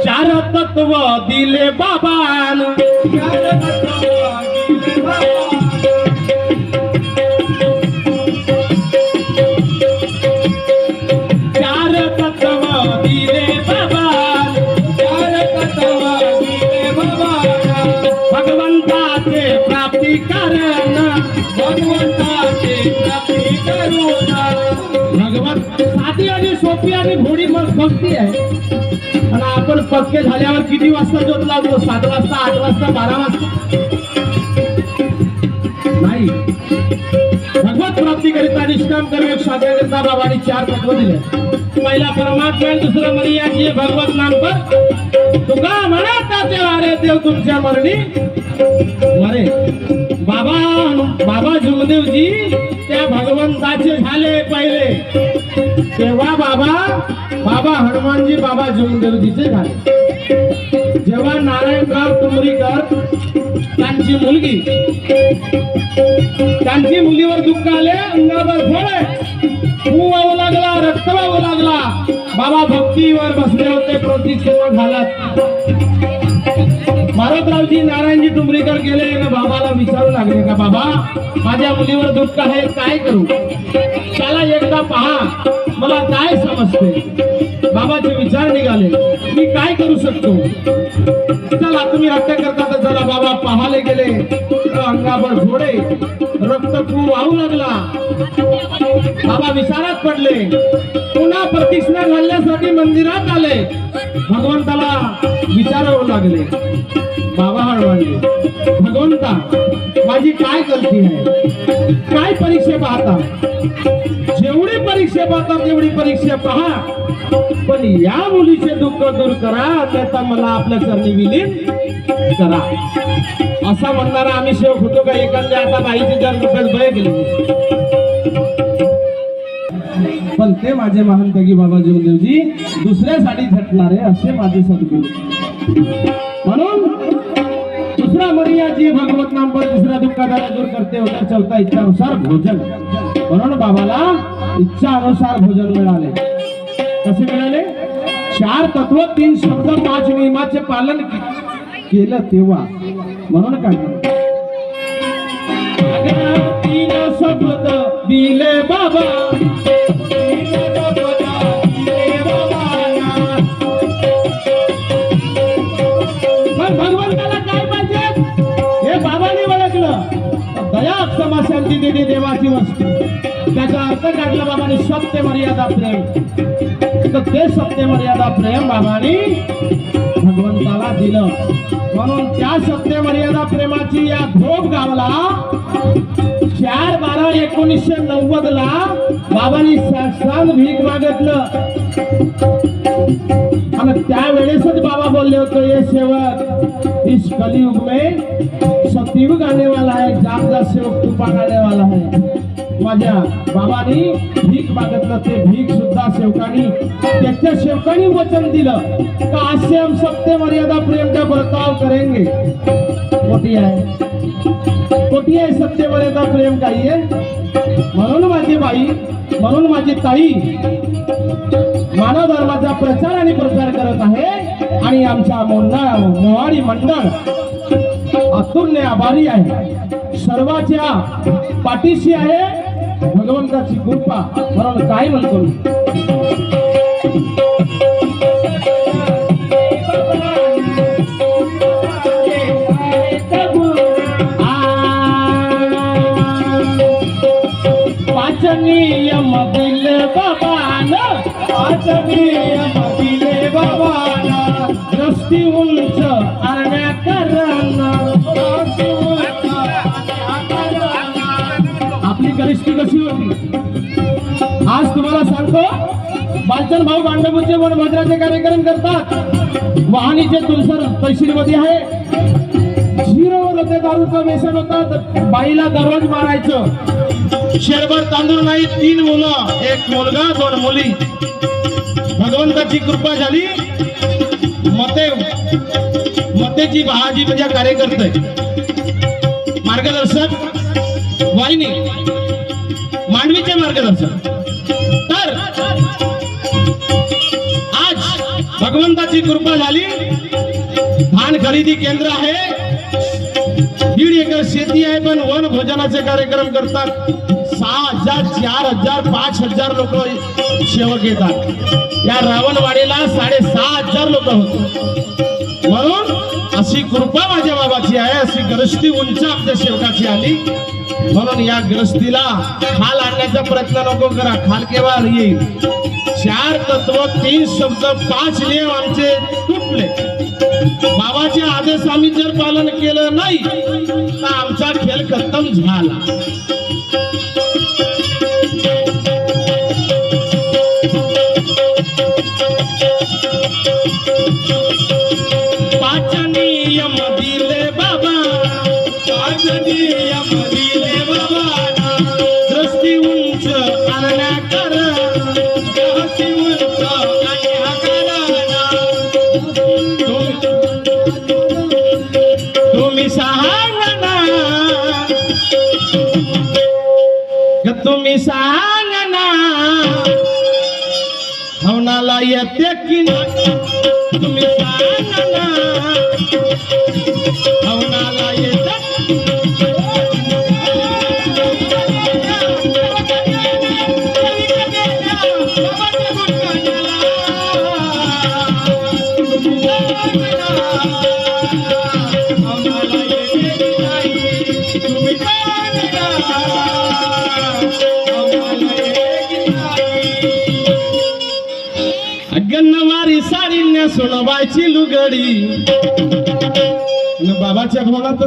चार तत्व दिले बाबान, चार तत्व दिले बाबान, चार तत्व दिले बाबान, भगवंताचे प्राप्ती करण, भगवंताचे प्राप्ती करून. भगवंत साधी आणि सोपी आणि घोडी भक्ती आहे. आणि आपण पक्के झाल्यावर किती वाजता झोप लागलो? 7 वाजता, 8 वाजता, 12 वाजता नाही. भगवत प्राप्ती करिता निष्काम कर्म साध्या करता बाबांनी 4 तत्व दिले. पहिला परमात्मा, दुसरं मर्यादा, भगवत नाम पर तुका म्हणा त्याचे वारे देव तुमच्या मरणी मरे. बाबा जुमदेवजी त्या भगवंताचे झाले पहिले. तेव्हा बाबा हनुमानजी बाबा जुमदेवजीचे झाले. जेव्हा नारायणराव तुमरीकर त्यांची मुलीवर दुःख आले, अंगावर फोडे, खूप वाहू लागला, रक्त वाहू लागला. बाबा भक्तीवर बसले होते, प्रतीक्षेवर घालत. मारोतरावजी नारायणजी तुमरीकर गेले आणि बाबाला विचारू लागले का बाबा माझ्या मुलीवर दुःख आहे, काय करू? त्याला एकदा पहा, मला काय समजते. बाबाचे विचार निघाले, मी काय करू शकतो? चला तुम्ही हत्या करता तर चला. बाबा पाहाले गेले, अंगावर घोडे, रक्त खूप वाहू लागला. बाबा विचारात पडले, पुन्हा प्रतीक्षा घालण्यासाठी मंदिरात आले. भगवंताला विचारावं लागले, बाबा हनुमानजी, भगवंता माझी काय गलती आहे? काय परीक्षा पाहता? जेवढी परीक्षा पाहता तेवढी परीक्षा पहा, पण या मुलीचे दुःख दूर करा, त्याचा मला आपल्या चरणी विलीन करा. असा म्हणणारा आम्ही सेवक होतो का? एखाद्या आता बाईची जर रुपयात भय गेली. पण ते माझे महान तगी बाबा जुमदेवजी दुसऱ्यासाठी झटणारे असे माझे सद्गुरू. म्हणून दुसरा मर्यादा भगवत नाम पर दुसऱ्या दुःखाला दूर करते होता. चौथा इच्छानुसार भोजन. म्हणून बाबाला इच्छानुसार भोजन मिळाले. कसे मिळाले? 4 तत्व, 3 शब्द, 5 नियमाचे पालन केलं तेव्हा. म्हणून काय 3 शब्द दिले बाबा, भगवंताला काय पाहिजे हे बाबांनी ओळखलं. दया क्षमा शांती देणे देवाची वस्तू. त्याचा अर्थ काढला बाबांनी सत्य मर्यादा प्रेम. तर ते सत्य मर्यादा प्रेम बाबांनी भगवंताला दिलं. म्हणून त्या सत्य मर्यादा प्रेमाची या भोग गावला 4/12/1990 ला बाबांनी साक्षात भीक मागितलं. आणि त्यावेळेसच बाबा बोलले होते, ये सेवक इस कलयुग में सतयुग आने वाला है, जापदा सेवक तूफान आने वाला है. माझ्या बाबांनी भीक मागितलं. ते भीक सुद्धा सेवकांनी त्याच्या सेवकांनी वचन दिलं का आज से हम सत्य मर्यादा प्रेम का बर्ताव करेंगे. कोटी आहे सत्य मर्यादा प्रेम काही आहे. म्हणून माझी बाई, म्हणून माझी ताई मानव धर्माचा प्रचार आणि प्रसार करत आहे. आणि आमच्या मोवाडी मंडळ अतुल्य आभारी आहे, सर्वाच्या पाठीशी आहे भगवंताची कृपा. म्हणून काय म्हणतो, नियम दिले बाबाना, 5 नियम दिले बाबाना, दृष्टी उंच आरण्या करणं. आपली गरिष्ठी कशी होती आज तुम्हाला सांगतो. बालचंद भाऊ गांडपूरचे वनभद्राचे कार्यक्रम करतात. वाहनीचे तुलसर तहसीलमध्ये आहे. 0 होते, दारूचं व्यसन होतं. बाईला दररोज मारायचं. शेरभर तांदूळ नाही, 3 मुलं, 1 मुलगा 2 मुली. भगवंताची कृपा झाली. मतेची बहाजी म्हणजे कार्यकर्ते, मार्गदर्शक वाहिनी, मांडवीचे मार्गदर्शक. तर आज भगवंताची कृपा झाली. धान खरेदी केंद्र आहे, 1.5 एकर शेती आहे, पण वन भोजनाचे कार्यक्रम करतात. 6,000 4,000 5,000 लोक सेवक येतात. या रावणवाडीला 6,500 लोक होते. म्हणून अशी कृपा माझ्या बाबाची आहे, अशी ग्रस्ती उंच आमच्या सेवकाची आली. म्हणून या ग्रस्तीला खाल आणण्याचा प्रयत्न नको करा. खाल केव्हा येईल? 4 तत्व 3 शब्द 5 नियम आमचे तुटले. बाबाचे आदेश आम्ही जर पालन केलं नाही तर आमचा खेळ खतम झाला. तुम्ही सांगना हवनाला येते की नाही. तुम्ही सांगना हवनाला येते. गन्नवारी साडी सोनबाईची लुगडी. बाबाच्या भवनात